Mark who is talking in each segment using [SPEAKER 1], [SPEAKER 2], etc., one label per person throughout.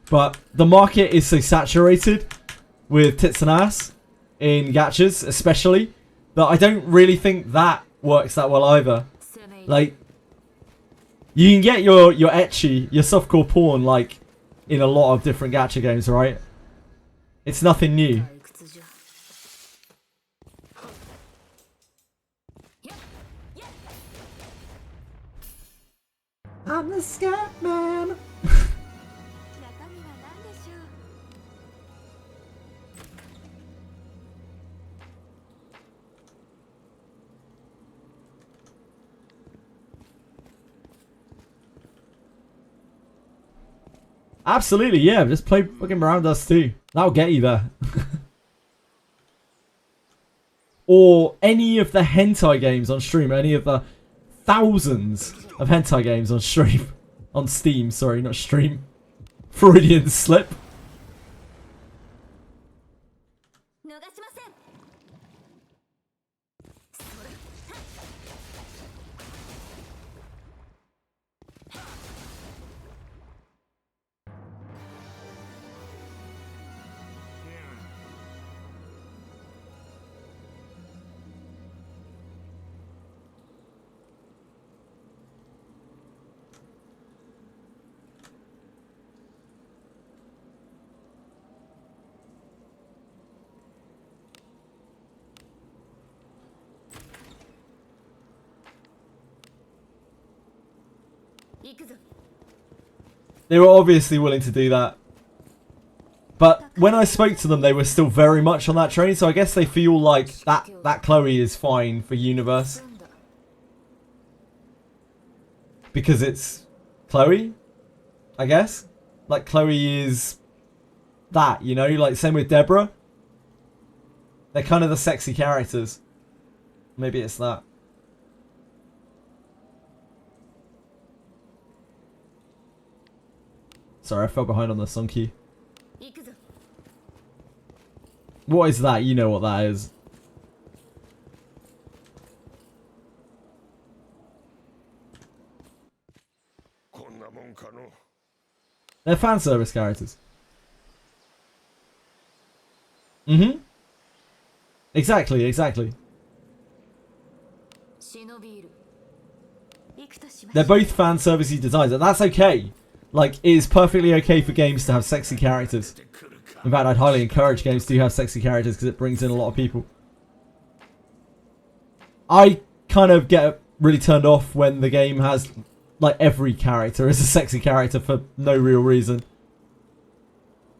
[SPEAKER 1] But the market is so saturated with tits and ass in gachas, especially, that I don't really think that works that well either. Like, you can get your ecchi, your softcore porn, like, in a lot of different gacha games, right? It's nothing new. I'm the scat man. Absolutely, yeah. Just play fucking Around Us too. That'll get you there. Or any of the hentai games on stream. Any of the thousands of hentai games on stream. On Steam, sorry, not stream. Freudian slip. They were obviously willing to do that. But when I spoke to them, they were still very much on that train, so I guess they feel like that Chloe is fine for Universe. Because it's Chloe, I guess. Like, Chloe is that, you know? Like, same with Deborah. They're kind of the sexy characters. Maybe it's that. Sorry, I fell behind on the song key. What is that? You know what that is. They're fan service characters. Mm-hmm. Exactly, exactly. They're both fan servicey designs, and that's okay. Like, it is perfectly okay for games to have sexy characters. In fact, I'd highly encourage games to have sexy characters because it brings in a lot of people. I kind of get really turned off when the game has, like, every character is a sexy character for no real reason.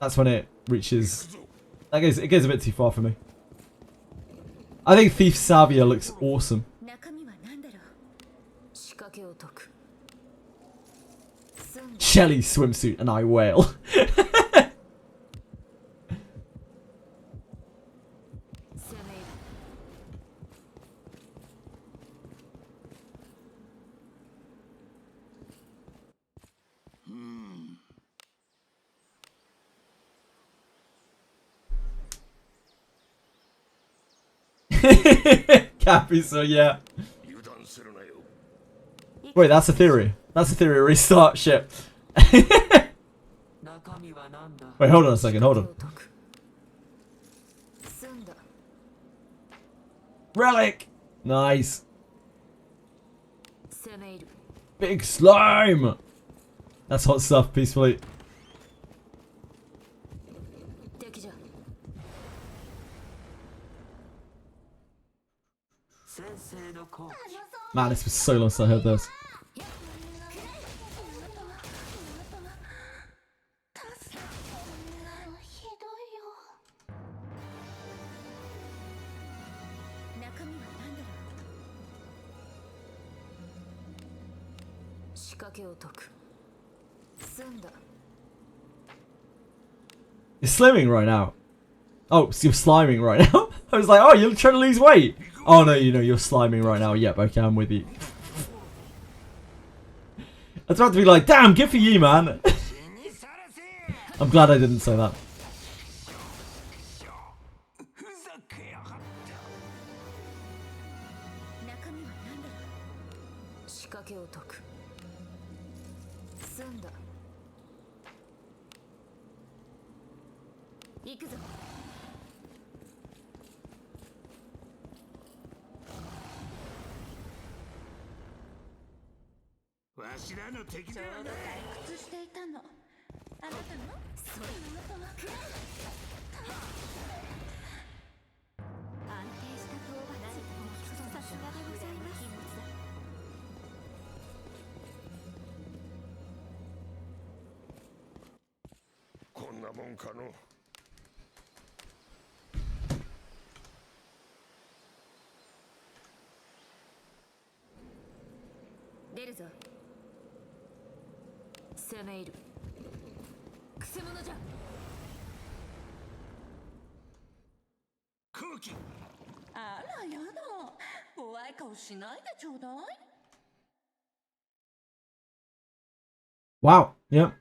[SPEAKER 1] That's when it reaches... it goes a bit too far for me. I think Thief Savia looks awesome. Shelly swimsuit and I wail. Cappy, so yeah. Wait, that's Etheria. That's Etheria Restart. Shit. Wait, hold on a second. Hold on. Relic. Nice. Big slime. That's hot stuff. Peacefully. Man, it's been so long since I heard this. You're slimming right now. Oh, so you're sliming right now? I was like, oh, you're trying to lose weight. Oh, no, you know, you're sliming right now. Yep, okay, I'm with you. I was about to be like, damn, good for you, man. I'm glad I didn't say that.
[SPEAKER 2] こんなもんかの。
[SPEAKER 3] 出るぞ。攻め入る。くせ者じゃ。
[SPEAKER 2] 空気。
[SPEAKER 4] あらやだ、怖い顔しないでちょうだい。
[SPEAKER 1] Wow. Yep.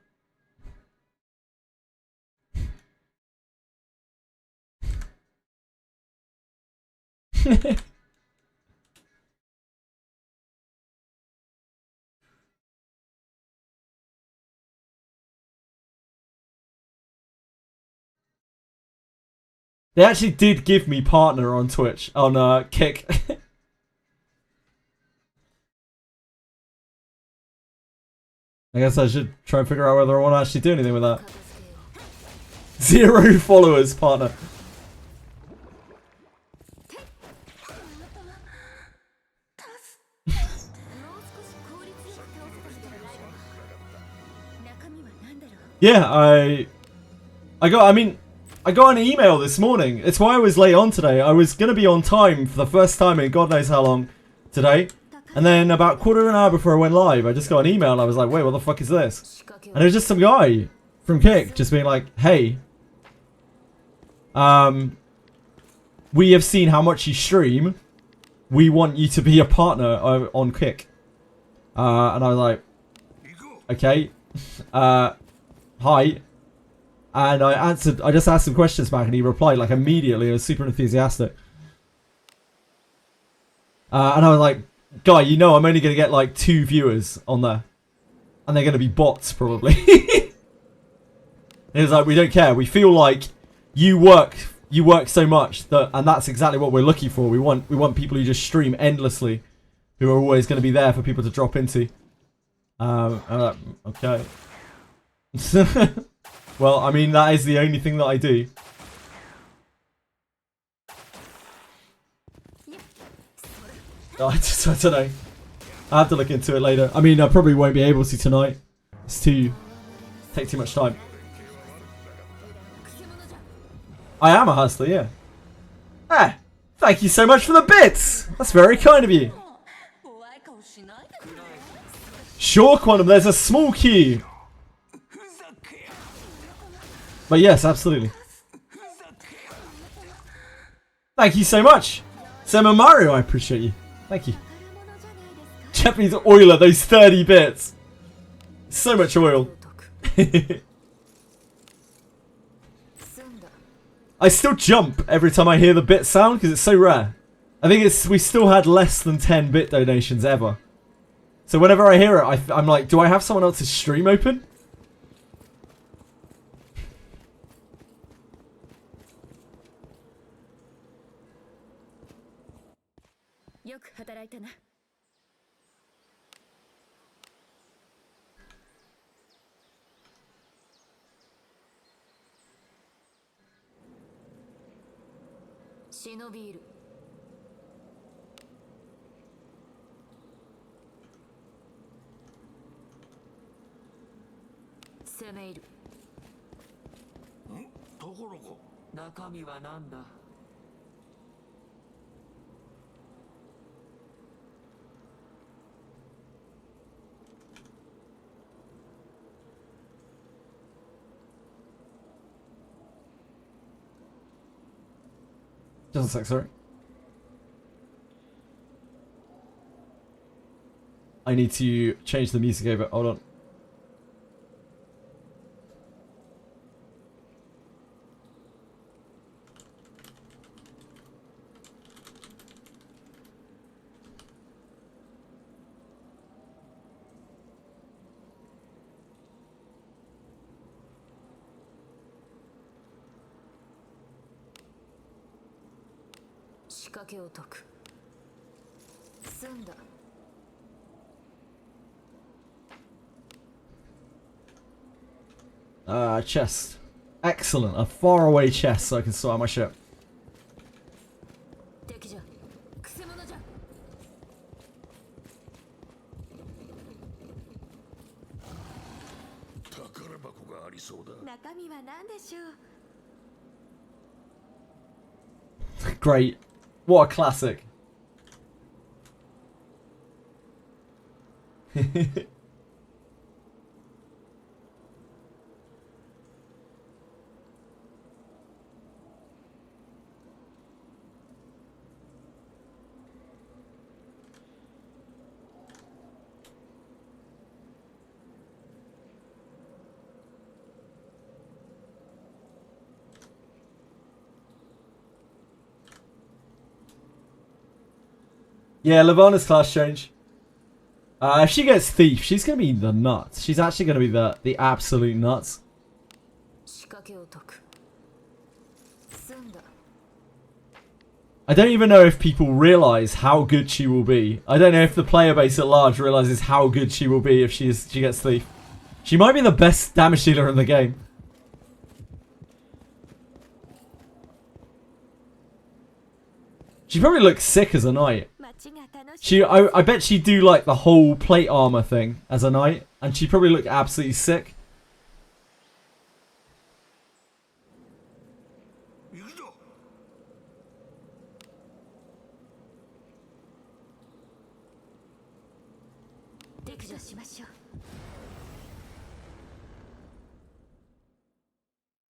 [SPEAKER 1] They actually did give me partner on Twitch, on Kick. I guess I should try and figure out whether I want to actually do anything with that. 0 followers, partner. Yeah, I got an email this morning. It's why I was late on today. I was going to be on time for the first time in God knows how long today. And then about quarter of an hour before I went live, I just got an email and I was like, wait, what the fuck is this? And it was just some guy from Kick just being like, hey, we have seen how much you stream. We want you to be a partner on Kick. And I was like, okay, hi. And I just asked some questions back and he replied like immediately. He was super enthusiastic. And I was like, guy, you know I'm only going to get like 2 viewers on there. And they're going to be bots probably. He was like, we don't care. We feel like you work so much that, and that's exactly what we're looking for. We want people who just stream endlessly, who are always going to be there for people to drop into. I'm like, okay. Well, I mean, that is the only thing that I do. I don't know. I have to look into it later. I mean, I probably won't be able to tonight. It's take too much time. I am a hustler, yeah. Ah, thank you so much for the bits. That's very kind of you. Sure, Quantum, there's a small queue. But yes, absolutely. Thank you so much. Sema Mario, I appreciate you. Thank you. Japanese oiler, those 30 bits. So much oil. I still jump every time I hear the bit sound because it's so rare. I think we still had less than 10 bit donations ever. So whenever I hear it, I'm like, do I have someone else's stream open? Just a sec, sorry. I need to change the music over. Hold on.
[SPEAKER 3] 仕掛けを解く。済んだ。
[SPEAKER 1] Chest. Excellent. A faraway chest so I can sort out my ship.
[SPEAKER 3] 敵じゃ。くせ者じゃ。
[SPEAKER 2] 宝箱がありそうだ。
[SPEAKER 4] 中身は何でしょう。
[SPEAKER 1] Great. What a classic. Yeah, Lavana's class change. If she gets Thief, she's gonna be the nuts. She's actually gonna be the absolute nuts.
[SPEAKER 3] 仕掛けを解く。済んだ。
[SPEAKER 1] I don't even know if people realize how good she will be. I don't know if the player base at large realizes how good she will be if she gets Thief. She might be the best damage dealer in the game. She probably looks sick as a knight. I bet she'd do like the whole plate armor thing as a knight, and she'd probably look absolutely sick.
[SPEAKER 2] 行くぞ。
[SPEAKER 4] 敵除しましょう。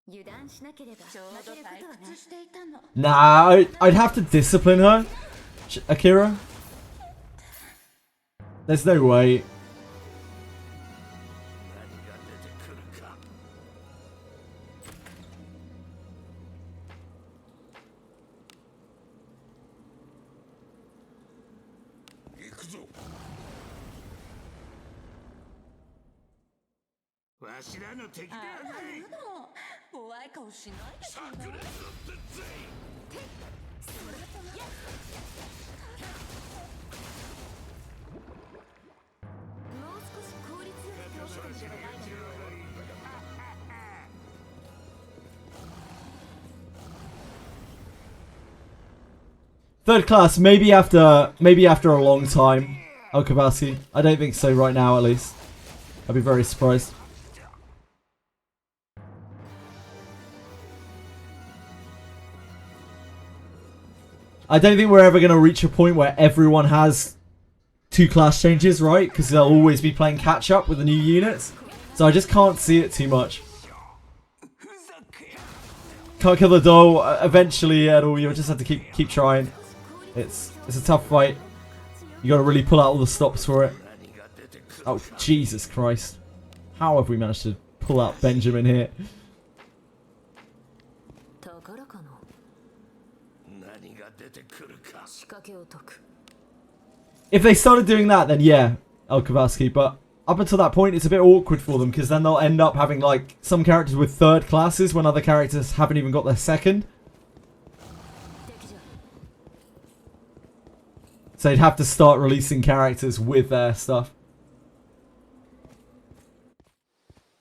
[SPEAKER 4] 油断しなければちょうど退屈していたの。
[SPEAKER 1] Nah, I'd have to discipline her, Akira. There's no way.
[SPEAKER 2] 何が出てくるか。行くぞ。わしらの敵ではない。
[SPEAKER 4] 怖い顔しないでしょ。
[SPEAKER 2] 炸裂ってぜ。
[SPEAKER 3] もう少し効率よく倒してみてはないかな。
[SPEAKER 1] Third class, maybe after a long time. Okabowski. I don't think so right now, at least. I'd be very surprised. I don't think we're ever going to reach a point where everyone has 2 class changes, right? Because they'll always be playing catch up with the new units. So I just can't see it too much. Can't kill the doll. Eventually, Edel, you'll just have to keep trying. It's a tough fight. You got to really pull out all the stops for it. Oh, Jesus Christ. How have we managed to pull out Benjamin here?
[SPEAKER 3] 宝かな。
[SPEAKER 2] 何が出てくるか。
[SPEAKER 3] 仕掛けを解く。
[SPEAKER 1] If they started doing that, then yeah, El Kowalski. But up until that point, it's a bit awkward for them because then they'll end up having like some characters with 3rd classes when other characters haven't even got their 2nd.
[SPEAKER 3] 敵じゃ。
[SPEAKER 1] So they'd have to start releasing characters with their stuff.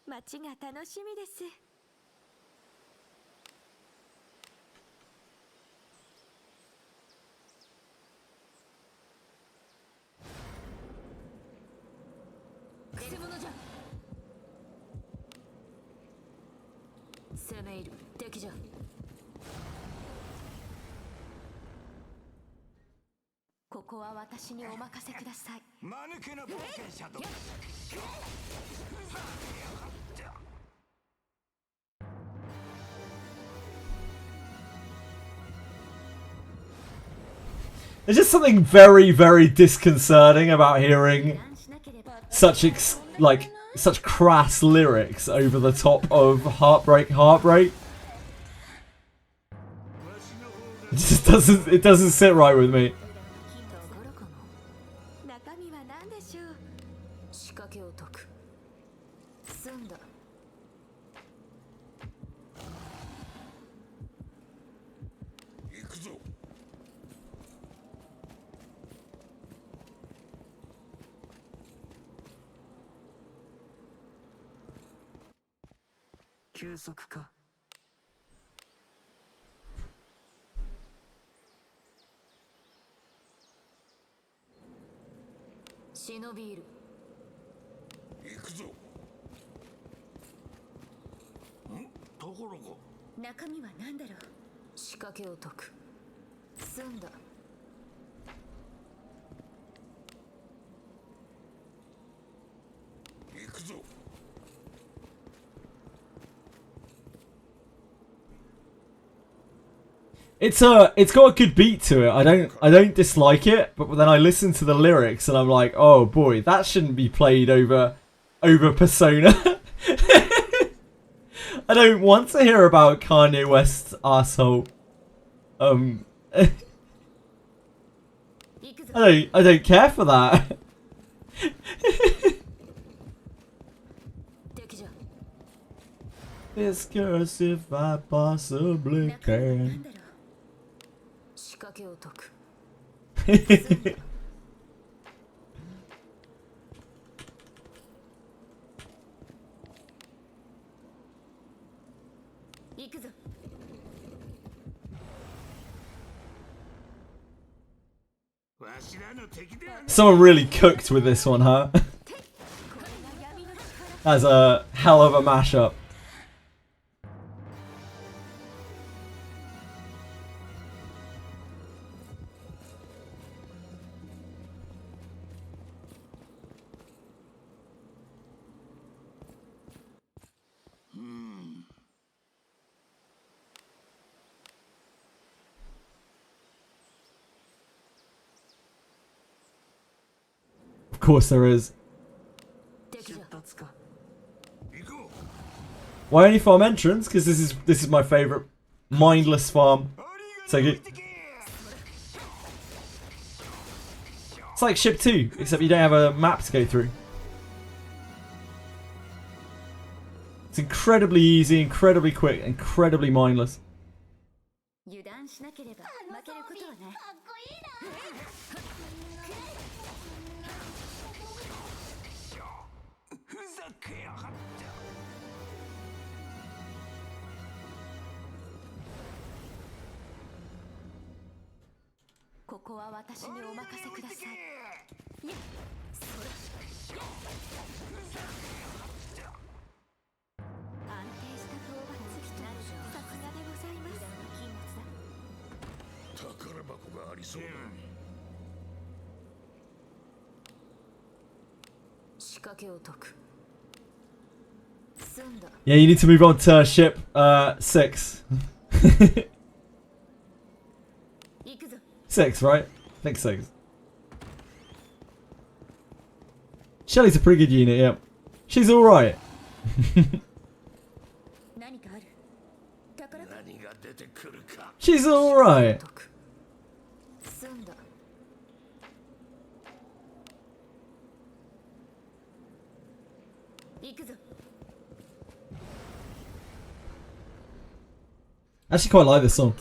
[SPEAKER 4] 街が楽しみです。
[SPEAKER 3] くせ者じゃ。攻め入る。敵じゃ。
[SPEAKER 4] ここは私にお任せください。
[SPEAKER 2] 間抜けな冒険者と。
[SPEAKER 1] There's just something very, very disconcerting about hearing such such crass lyrics over the top of Heartbreak, Heartbreak. It just doesn't sit right with me.
[SPEAKER 3] 宝かな。
[SPEAKER 4] 中身は何でしょう。
[SPEAKER 3] 仕掛けを解く。済んだ。
[SPEAKER 2] 行くぞ。
[SPEAKER 5] 休息か。
[SPEAKER 3] 忍びいる。
[SPEAKER 2] 行くぞ。ところが
[SPEAKER 4] 中身は何だろう。
[SPEAKER 3] 仕掛けを解く。済んだ。
[SPEAKER 2] 行くぞ。
[SPEAKER 1] It's got a good beat to it. I don't dislike it, but then I listen to the lyrics and I'm like, oh boy, that shouldn't be played over Persona. I don't want to hear about Kanye West's asshole. I don't care for that.
[SPEAKER 3] 敵じゃ。
[SPEAKER 1] Discuss if I possibly
[SPEAKER 4] 中身は
[SPEAKER 1] can.
[SPEAKER 4] 何だろう。
[SPEAKER 3] 仕掛けを解く。
[SPEAKER 4] 行くぞ。
[SPEAKER 2] わしらの敵ではない。
[SPEAKER 1] Someone really cooked with this one, huh? That's a hell of a mashup. Of course there is.
[SPEAKER 3] 敵じゃ。
[SPEAKER 5] 出発か。
[SPEAKER 2] 行こ
[SPEAKER 1] Why only farm entrance? Because this is my favorite mindless farm.
[SPEAKER 2] う。
[SPEAKER 1] So good. It's like Ship 2, except you don't have a map to go through. It's incredibly easy, incredibly quick, incredibly mindless.
[SPEAKER 4] 油断しなければ負けることはない。かっこいいな。
[SPEAKER 2] ふざけやがった。
[SPEAKER 4] ここは私にお任せください。安定した討伐。さすがでございます。
[SPEAKER 2] 宝箱がありそうだ。
[SPEAKER 3] 仕掛けを解く。済んだ。
[SPEAKER 1] Yeah, you need to move on to ship 6.
[SPEAKER 4] 行くぞ。
[SPEAKER 1] 6, right? I think 6. Shelly's a pretty good unit, yeah. She's alright.
[SPEAKER 4] 何かある。宝か。
[SPEAKER 2] 何が出てくるか。
[SPEAKER 1] She's alright.
[SPEAKER 3] 解く。済んだ。
[SPEAKER 4] 行くぞ。
[SPEAKER 1] I actually quite like this song.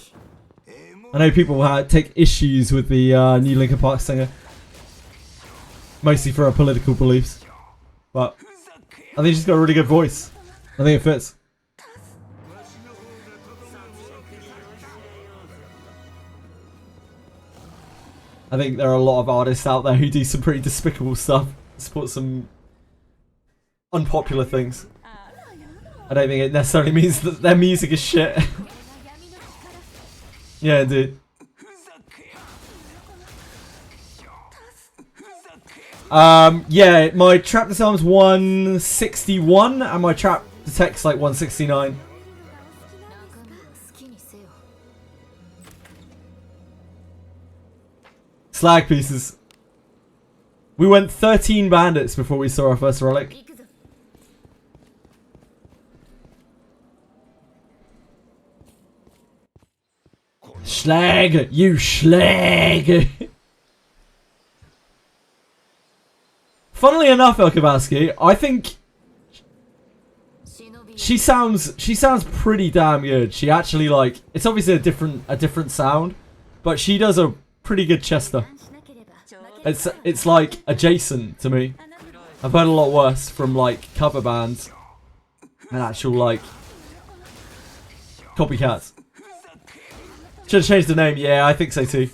[SPEAKER 1] I know people take issues with the new Linkin Park singer. Mostly for her political beliefs. But I think she's got a really good voice. I think it fits. I think there are a lot of artists out there who do some pretty despicable stuff. Support some unpopular things. I don't think it necessarily means that their music is shit. Yeah, indeed. Yeah, my trap disarm's 161 and my trap detect's like 169.
[SPEAKER 3] 中身を好きにせよ。
[SPEAKER 1] Slag pieces. We went 13 bandits before we saw our first relic.
[SPEAKER 4] 行くぞ。
[SPEAKER 1] Slag! You slag! Funnily enough, Elkabowski, I think
[SPEAKER 3] 忍び。
[SPEAKER 1] she sounds pretty damn good. She actually like it's obviously a different sound, but she does a pretty good Chester.
[SPEAKER 4] 油断しなければ負ける。
[SPEAKER 1] It's like adjacent to me. I've heard a lot worse from like cover bands and actual like Copycats. Should have changed the name. Yeah, I think so too.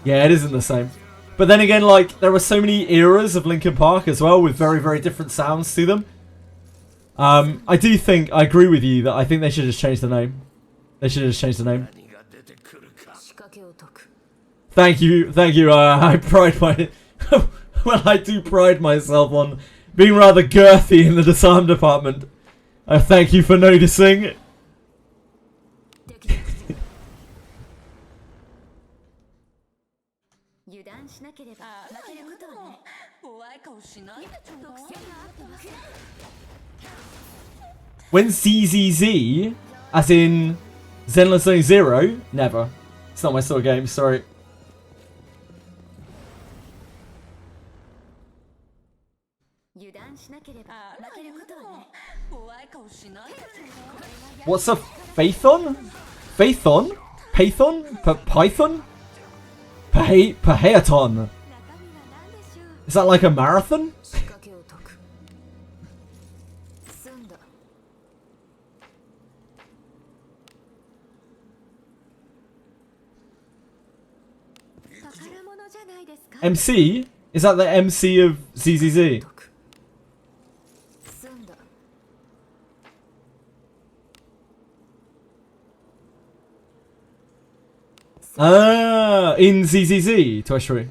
[SPEAKER 1] Yeah, it isn't the same. But then again, like, there were so many eras of Linkin Park as well with very, very different sounds to them. I do think, I agree with you that I think they should just change the name. They should just change the name.
[SPEAKER 3] 仕掛けを解く
[SPEAKER 1] Thank you, thank you. I pride my... well, I do pride myself on being rather girthy in the disarm department. Thank you for noticing.
[SPEAKER 4] 油断しなければ負けることはない怖い顔しないでちょうだい特性が合ってます
[SPEAKER 1] When ZZZ, as in Zenless Zone Zero, never. It's not my sort of game, sorry.
[SPEAKER 4] 油断しなければ負けることはない怖い顔しないでちょうだい
[SPEAKER 1] What's a Phaethon? Phaethon? Python? Python? Pahaeton.
[SPEAKER 4] 中身は何でしょう
[SPEAKER 1] Is that like a marathon?
[SPEAKER 3] 仕掛けを解く済んだ
[SPEAKER 4] 宝物じゃないですか
[SPEAKER 1] MC? Is that the MC of ZZZ?
[SPEAKER 3] 解く済んだ
[SPEAKER 1] Ah, in ZZZ, Tertiary.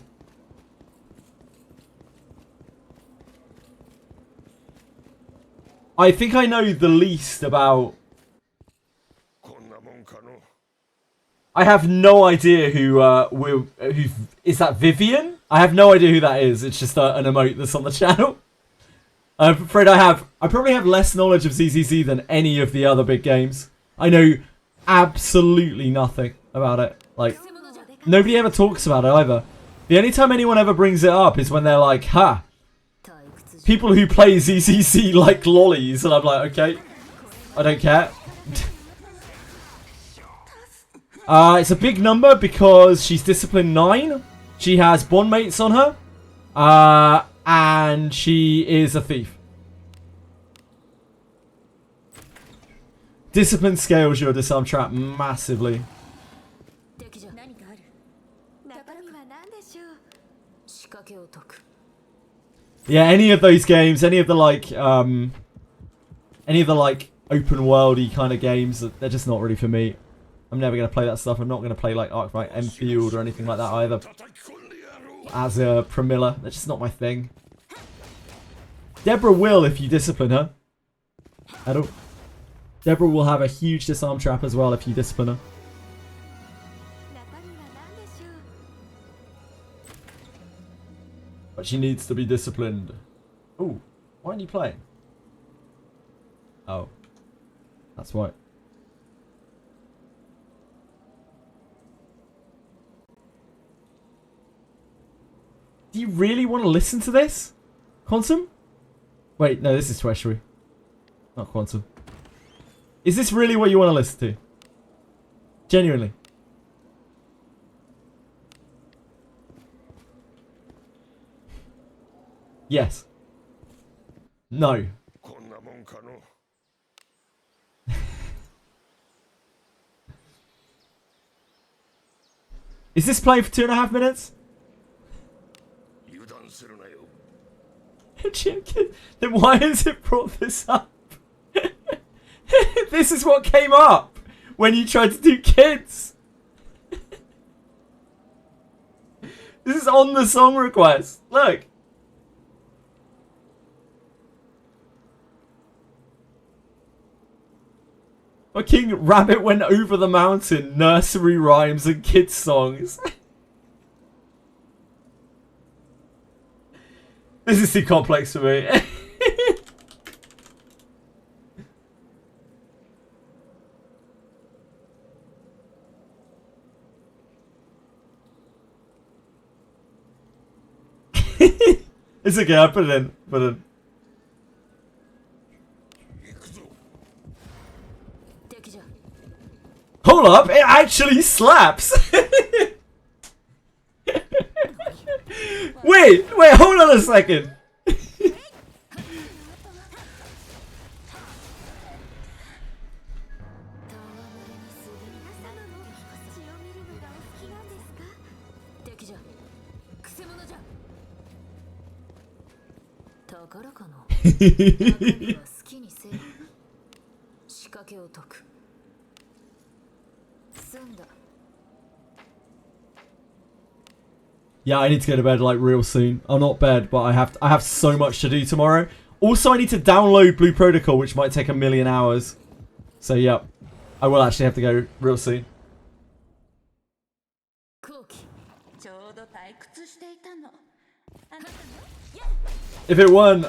[SPEAKER 1] I think I know the least about...
[SPEAKER 2] こんなもんかの
[SPEAKER 1] I have no idea who is that Vivian? I have no idea who that is. It's just an emote that's on the channel. I'm afraid I probably have less knowledge of ZZZ than any of the other big games. I know absolutely nothing about it. Like, nobody ever talks about it either. The only time anyone ever brings it up is when they're like, ha,
[SPEAKER 3] 退屈
[SPEAKER 1] people who play ZZZ like lollies. And I'm like, okay, I don't care. It's a big number because she's discipline 9. She has bond mates on her. And she is a thief. Discipline scales your disarm trap massively.
[SPEAKER 3] 敵じゃ
[SPEAKER 4] 何かある中身は何でしょう
[SPEAKER 3] 仕掛けを解く
[SPEAKER 1] Yeah, any of those games, any of the like open worldy kind of games, they're just not really for me. I'm never gonna play that stuff. I'm not gonna play like Arclight Enfield or anything like that either.
[SPEAKER 2] 叩き込んでやろう
[SPEAKER 1] As a Pramila, that's just not my thing. Deborah will if you discipline her. I don't. Deborah will have a huge disarm trap as well if you discipline her.
[SPEAKER 4] 中身は何でしょう
[SPEAKER 1] But she needs to be disciplined. Ooh, why aren't you playing? Oh, that's why. Do you really want to listen to this? Quantum? Wait, no, this is Tertiary. Not Quantum. Is this really what you want to listen to? Genuinely. Yes. No.
[SPEAKER 2] こんなもんかの
[SPEAKER 1] Is this playing for 2.5 minutes?
[SPEAKER 2] 油断するなよ
[SPEAKER 1] Then why has it brought this up? This is what came up when you tried to do kids. This is on the song request. Look. Fucking Rabbit Went Over the Mountain, nursery rhymes and kids songs. This is too complex for me. It's okay, I put it in. Put it in.
[SPEAKER 2] 行くぞ
[SPEAKER 3] 敵じゃ
[SPEAKER 1] Hold up, it actually slaps! wait, hold on a second.
[SPEAKER 3] だからかな。中身は好きにせよ。仕掛けを解く。済んだ。
[SPEAKER 1] Yeah, I need to go to bed like real soon. Oh, not bed, but I have so much to do tomorrow. Also, I need to download Blue Protocol, which might take 1,000,000 hours. So, yeah, I will actually have to go real soon.
[SPEAKER 3] 後期。
[SPEAKER 4] ちょうど退屈していたの。あなたの
[SPEAKER 1] If it weren't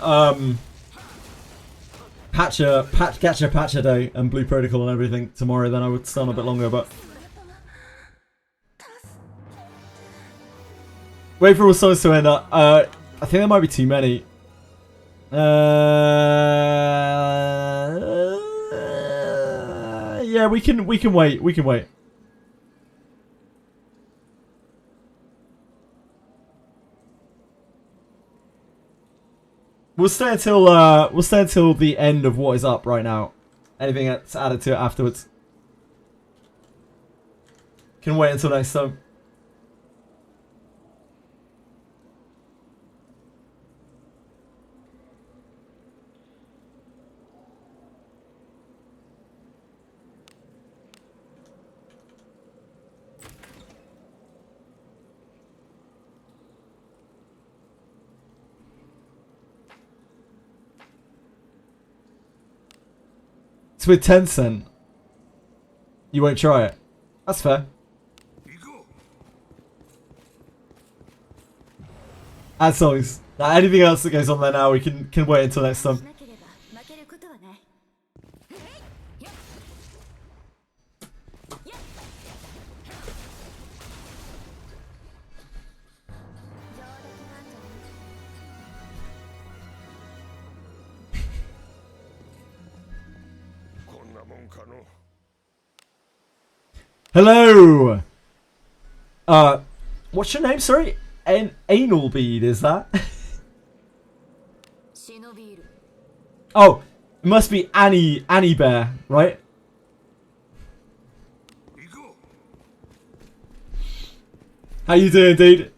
[SPEAKER 1] Patcher Day and Blue Protocol and everything tomorrow, then I would stay on a bit longer. But wait for all songs to end up. I think there might be too many. Yeah, we can wait. We can wait. We'll stay until the end of what is up right now. Anything that's added to it afterwards. Can wait until next time. It's with Tencent. You won't try it. That's fair.
[SPEAKER 2] 行こ
[SPEAKER 1] Add songs. Now, anything else that goes on there now, we can wait until next time.
[SPEAKER 4] しなければ負けることはない。
[SPEAKER 2] うこんなもんかの
[SPEAKER 1] Hello. What's your name? Sorry, anal bead. Is that?
[SPEAKER 3] 忍びいる。
[SPEAKER 1] Oh, it must be Annie Bear, right?
[SPEAKER 2] 行こ
[SPEAKER 1] How you doing, dude?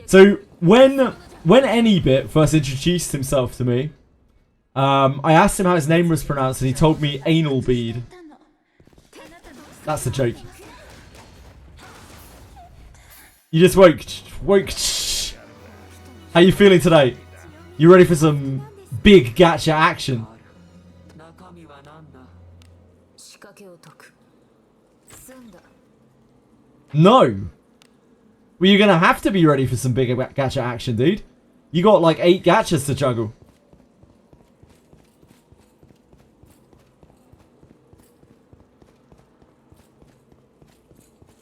[SPEAKER 1] So when Anybit first introduced himself to me, I asked him how his name was pronounced, and he told me anal bead. That's a joke. You just woke. How you feeling today? You ready for some big gacha action?
[SPEAKER 5] 中身は何だ。
[SPEAKER 3] 仕掛けを解く。済んだ。
[SPEAKER 1] No. Well, you're gonna have to be ready for some big gacha action, dude. You got like 8 gachas to juggle.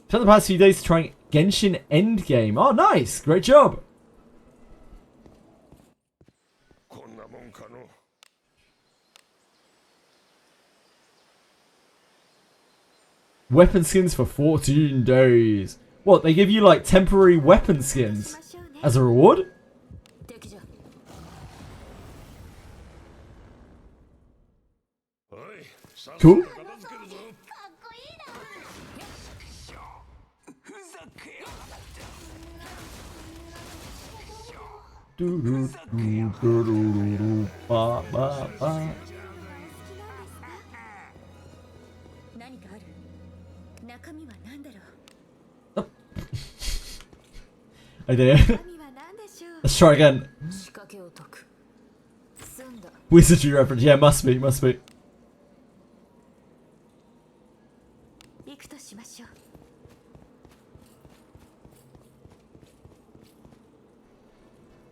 [SPEAKER 1] Spent the past few days trying Genshin Endgame. Oh, nice. Great job.
[SPEAKER 2] こんなもんかの
[SPEAKER 1] Weapon skins for 14 days. What, they give you like temporary weapon skins as a reward?
[SPEAKER 3] 敵じゃ。
[SPEAKER 2] おいさっさと
[SPEAKER 1] Cool.
[SPEAKER 2] 片付けるぞ
[SPEAKER 5] ふざけやがって
[SPEAKER 1] Ba, ba, ba.
[SPEAKER 4] 何かある。中身は何だろう。
[SPEAKER 1] I did.
[SPEAKER 4] 中身は何でしょう。
[SPEAKER 1] Let's try again.
[SPEAKER 3] 仕掛けを解く。済んだ。
[SPEAKER 1] Wizardry reference. Yeah, must be, must be.
[SPEAKER 4] 行くとしましょう。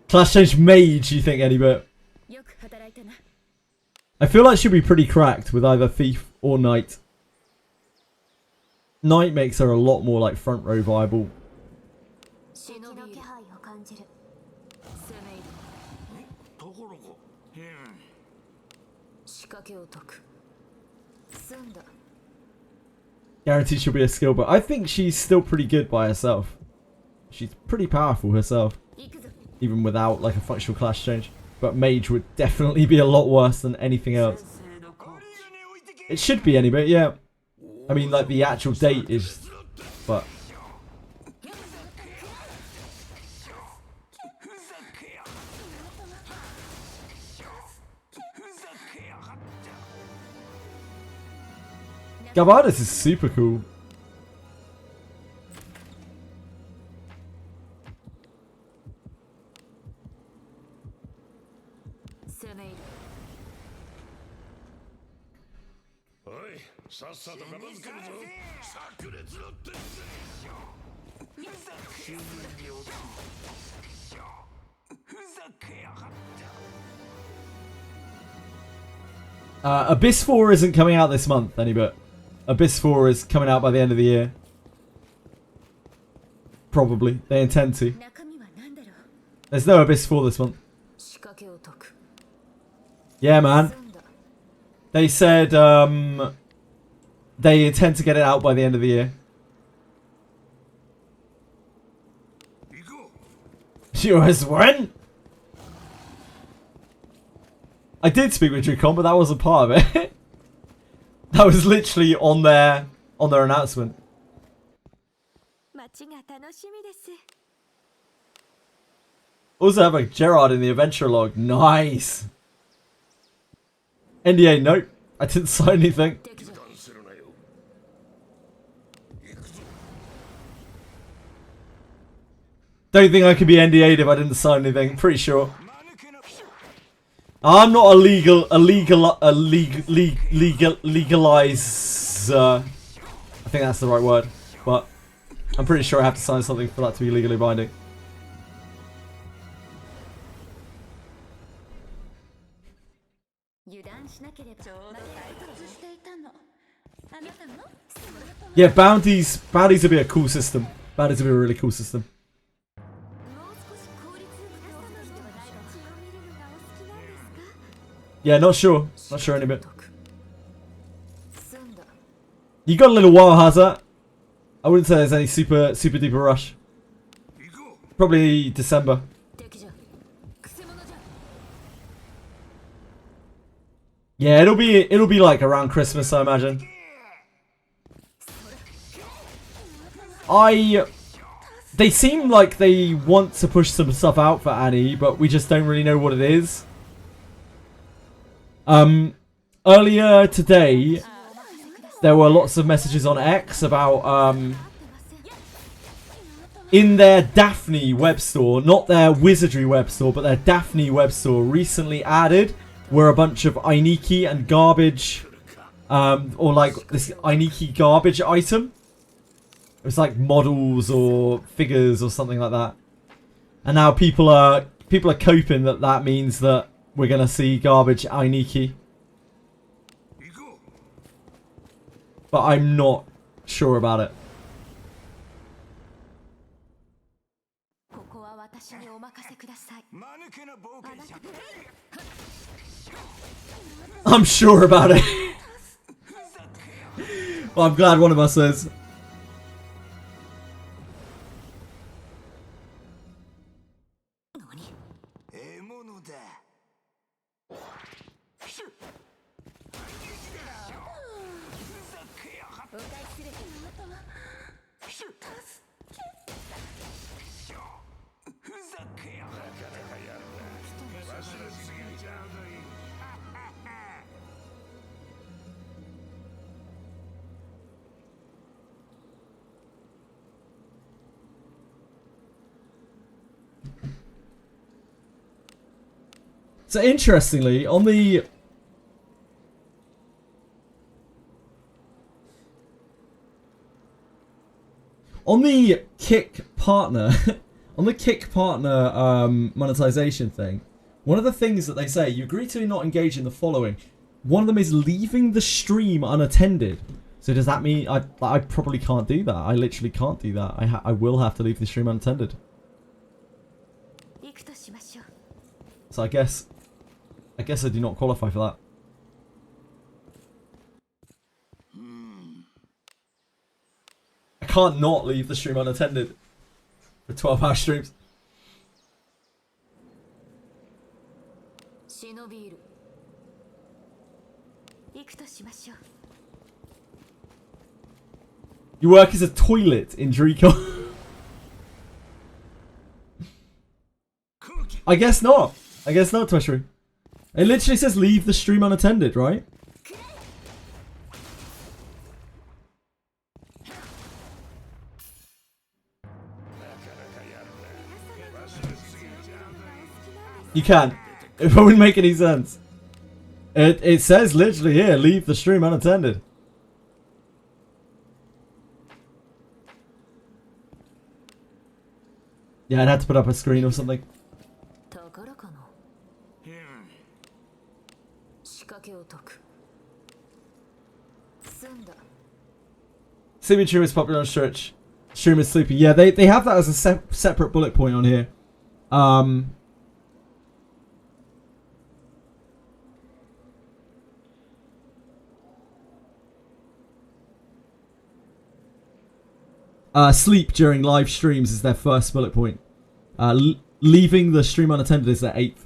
[SPEAKER 1] Class change mage, you think, any bit?
[SPEAKER 4] よく働いたな。
[SPEAKER 1] I feel like she'll be pretty cracked with either thief or knight. Knight makes her a lot more like front row viable.
[SPEAKER 3] 忍びいる。
[SPEAKER 4] 配を感じる。
[SPEAKER 3] 攻め入る。
[SPEAKER 2] ところが
[SPEAKER 3] 仕掛けを解く。済んだ。
[SPEAKER 1] Guaranteed she'll be a skill, but I think she's still pretty good by herself. She's pretty powerful herself,
[SPEAKER 4] 行くぞ。
[SPEAKER 1] even without like a functional class change. But mage would definitely be a lot worse than anything else.
[SPEAKER 5] 先生のコーチ
[SPEAKER 1] It should be any bit, yeah. I mean, like the actual date is, but Gabardus is super cool.
[SPEAKER 2] さっさと片付けるぞ。炸裂の鉄。
[SPEAKER 1] Abyss 4 isn't coming out this month, anybody. Abyss 4 is coming out by the end of the year. Probably. They intend to. There's no Abyss 4 this month. Yeah, man. They said they intend to get it out by the end of the year. US when? I did speak with Drukon, but that wasn't part of it. That was literally on their announcement. Also have like Gerard in the adventure log. Nice. NDA, nope. I didn't sign anything. Don't think I could be NDA'd if I didn't sign anything. Pretty sure. I'm not a legalize. I think that's the right word, but I'm pretty sure I have to sign something for that to be legally binding. Yeah, bounties would be a cool system. Bounties would be a really cool system. Yeah, not sure. Not sure any bit. You got a little while, Hazard. I wouldn't say there's any super duper rush. Probably December. Yeah, it'll be like around Christmas, I imagine. They seem like they want to push some stuff out for Annie, but we just don't really know what it is. Earlier today, there were lots of messages on X about, in their Daphne web store, not their Wizardry web store, but their Daphne web store recently added were a bunch of Ainiki and garbage, or like this Ainiki garbage item. It was like models or figures or something like that. And now people are coping that means that we're gonna see garbage Ainiki. But I'm not sure about it. I'm sure about it. Well, I'm glad one of us is. So interestingly, on the Kick partner on the Kick partner monetization thing, one of the things that they say, you agree to not engage in the following. One of them is leaving the stream unattended. So does that mean I probably can't do that? I literally can't do that. I will have to leave the stream unattended. So I guess I do not qualify for that. I can't not leave the stream unattended for 12-hour streams. You work as a toilet in Dracon. I guess not. I guess not, Twishry. It literally says leave the stream unattended, right? You can. It wouldn't make any sense. It says literally here, leave the stream unattended. Yeah, I'd have to put up a screen or something.
[SPEAKER 3] 宝かの仕掛けを解く済んだ
[SPEAKER 1] Sleeping stream is popular on Twitch. Stream is sleeping. Yeah, they have that as a separate bullet point on here. Sleep during live streams is their first bullet point. Leaving the stream unattended is their 8th.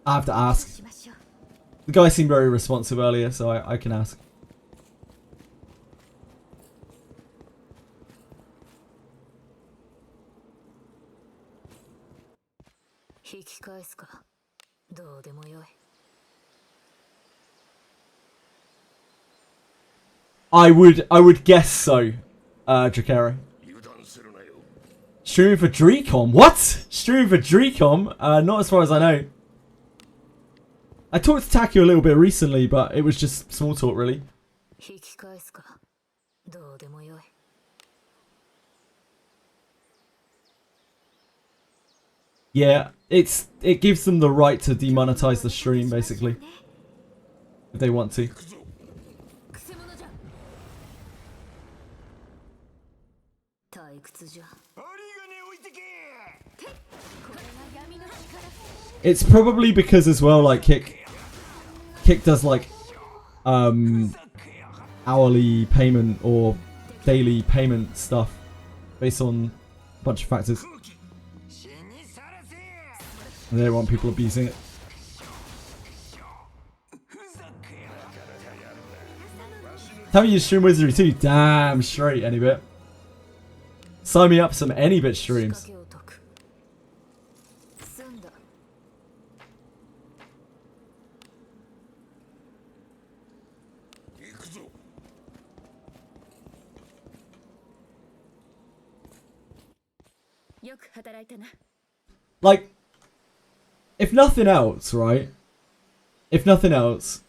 [SPEAKER 1] I have to ask.
[SPEAKER 3] しましょう
[SPEAKER 1] The guy seemed very responsive earlier, so I can ask. I would guess so, Drakari.
[SPEAKER 2] 油断するなよ
[SPEAKER 1] Streaming for Dreecom? What? Streaming for Dreecom? Not as far as I know. I talked to Taku a little bit recently, but it was just small talk, really.
[SPEAKER 3] 引き返すかどうでもよい
[SPEAKER 1] Yeah, it gives them the right to demonetize the stream, basically, if they want to.
[SPEAKER 3] くせ者じゃ退屈じゃ
[SPEAKER 1] It's probably because as well, like Kick does like hourly payment or daily payment stuff based on a bunch of factors. And they don't want people abusing it. Tell me you stream Wizardry too. Damn straight, Anybit. Sign me up some Anybit
[SPEAKER 3] 仕
[SPEAKER 1] streams.
[SPEAKER 3] 掛けを解く済んだ
[SPEAKER 2] 行くぞ
[SPEAKER 4] よく働いたな
[SPEAKER 1] Like, if nothing else, right? If nothing else,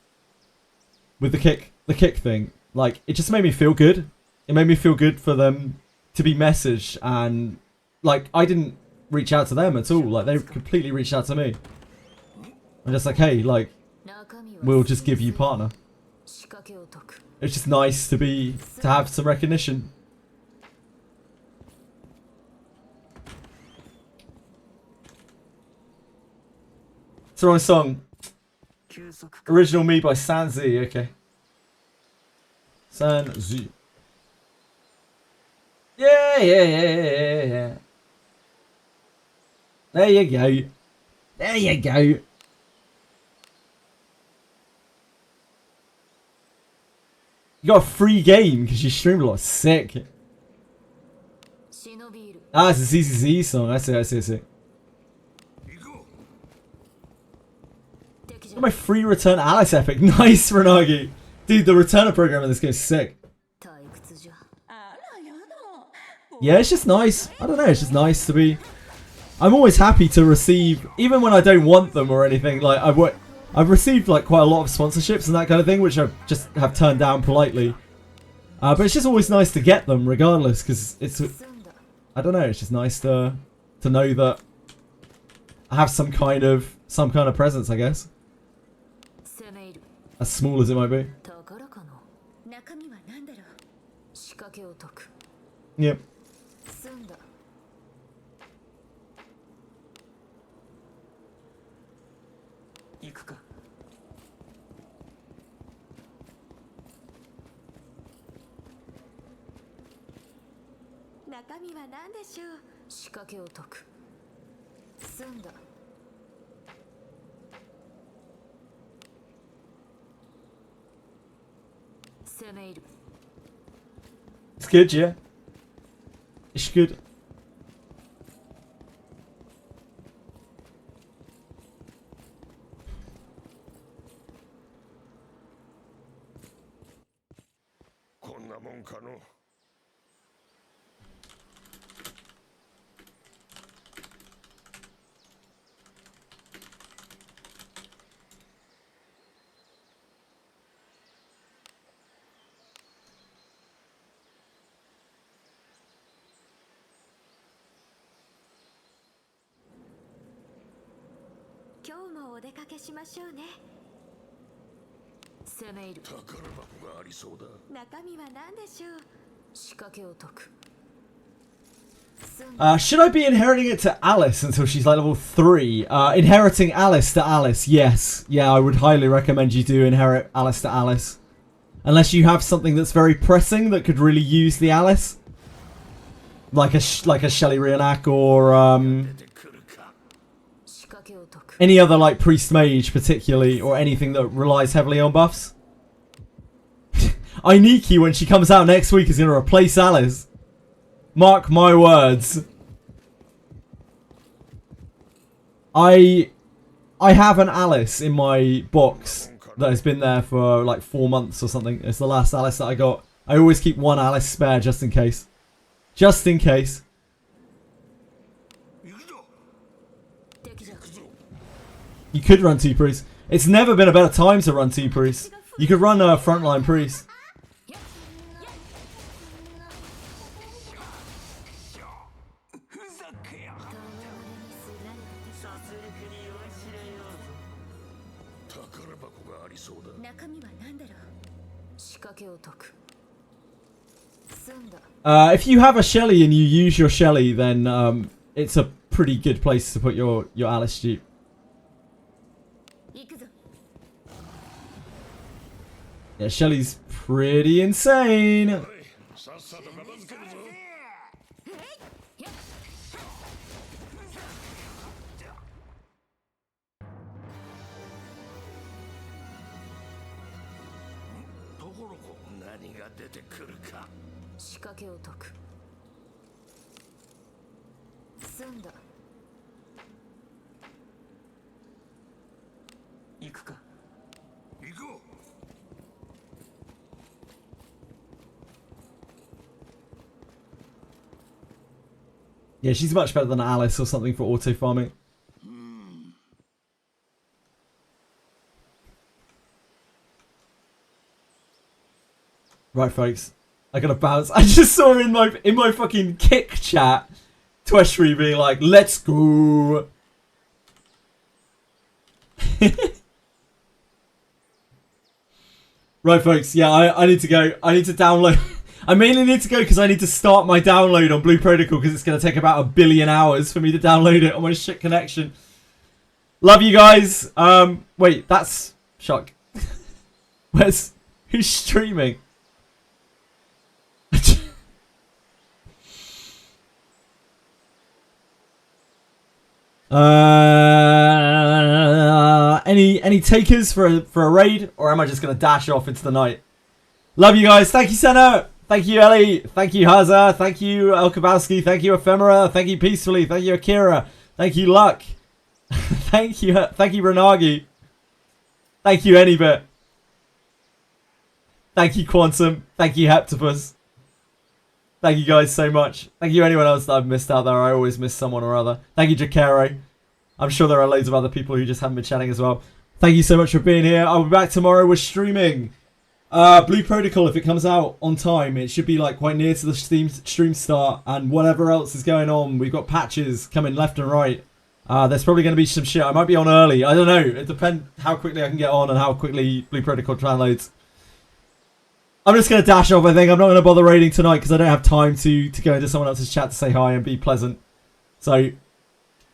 [SPEAKER 1] with the kick thing, like, it just made me feel good. It made me feel good for them to be messaged, and like, I didn't reach out to them at all. Like, they completely reached out to me. I'm just like, hey, like,
[SPEAKER 3] 中身は
[SPEAKER 1] we'll just give you partner.
[SPEAKER 3] 仕掛けを解く
[SPEAKER 1] It's just nice to have some recognition. It's the wrong song.
[SPEAKER 5] 休息か
[SPEAKER 1] Original Me by Sanzi. Okay. Sanzi. Yeah. There you go. There you go. You got a free game because you streamed a lot. Sick.
[SPEAKER 3] 忍びいる
[SPEAKER 1] Ah, it's a CCC song. I see.
[SPEAKER 2] 行こう
[SPEAKER 3] 敵じゃ
[SPEAKER 1] Got my free return Alice epic. Nice, Renagi. Dude, the returner program in this game is sick.
[SPEAKER 3] 退屈じゃ
[SPEAKER 4] あらやだ
[SPEAKER 1] Yeah, it's just nice. I don't know. It's just nice to be. I'm always happy to receive, even when I don't want them or anything. Like I've received like quite a lot of sponsorships and that kind of thing, which I just have turned down politely. But it's just always nice to get them, regardless, because it's.
[SPEAKER 3] 済んだ
[SPEAKER 1] I don't know. It's just nice to know that I have some kind of presence, I guess,
[SPEAKER 3] 攻め入る
[SPEAKER 1] as small as it might be.
[SPEAKER 3] 宝かの
[SPEAKER 4] 中身は何だろう
[SPEAKER 3] 仕掛けを解く
[SPEAKER 1] Yep.
[SPEAKER 3] 済んだ
[SPEAKER 5] 行くか
[SPEAKER 4] 中身は何でしょう
[SPEAKER 3] 仕掛けを解く済んだ攻め入る
[SPEAKER 1] It's good, yeah. It's good.
[SPEAKER 2] こんなもんかの
[SPEAKER 4] 今日もお出かけしましょうね。
[SPEAKER 3] 攻め入る。
[SPEAKER 2] 宝箱がありそうだ。
[SPEAKER 4] 中身は何でしょう。
[SPEAKER 3] 仕掛けを解く。
[SPEAKER 1] Should I be inheriting it to Alice until she's like level 3? Inheriting Alice to Alice, yes. Yeah, I would highly recommend you do inherit Alice to Alice. Unless you have something that's very pressing that could really use the Alice. Like a Shelly Rionak or any other like Priest Mage particularly, or anything that relies heavily on buffs. Ainiki, when she comes out next week, is going to replace Alice. Mark my words. I have an Alice in my box that has been there for like 4 months or something. It's the last Alice that I got. I always keep one Alice spare just in case. Just in case. You could run 2 priests. It's never been a better time to run 2 priests. You could run a frontline priest. If you have a Shelly and you use your Shelly, then it's a pretty good place to put your Alice dupe. Yeah, Shelly's pretty insane. Yeah, she's much better than Alice or something for auto farming. Right, folks, I gotta bounce. I just saw in my fucking kick chat, Tweshry being like, "Let's go." Right, folks. Yeah, I need to go. I need to download. I mainly need to go because I need to start my download on Blue Protocol because it's going to take about 1 billion hours for me to download it on my shit connection. Love you guys. Wait, that's Shock. Who's streaming? Any takers for a raid, or am I just going to dash off into the night? Love you guys. Thank you, Senna. Thank you, Ellie. Thank you, Haza. Thank you, El Kabowski. Thank you, Ephemera. Thank you, Peacefully. Thank you, Akira. Thank you, Luck. Thank you, Renagi. Thank you, Anybit. Thank you, Quantum. Thank you, Heptopus. Thank you guys so much. Thank you, anyone else that I've missed out there. I always miss someone or other. Thank you, Jacaro. I'm sure there are loads of other people who just haven't been chatting as well. Thank you so much for being here. I'll be back tomorrow with streaming. Blue Protocol, if it comes out on time, it should be like quite near to the stream start, and whatever else is going on, we've got patches coming left and right. There's probably going to be some shit. I might be on early. I don't know. It depends how quickly I can get on and how quickly Blue Protocol downloads. I'm just going to dash off, I think. I'm not going to bother raiding tonight because I don't have time to go into someone else's chat to say hi and be pleasant. So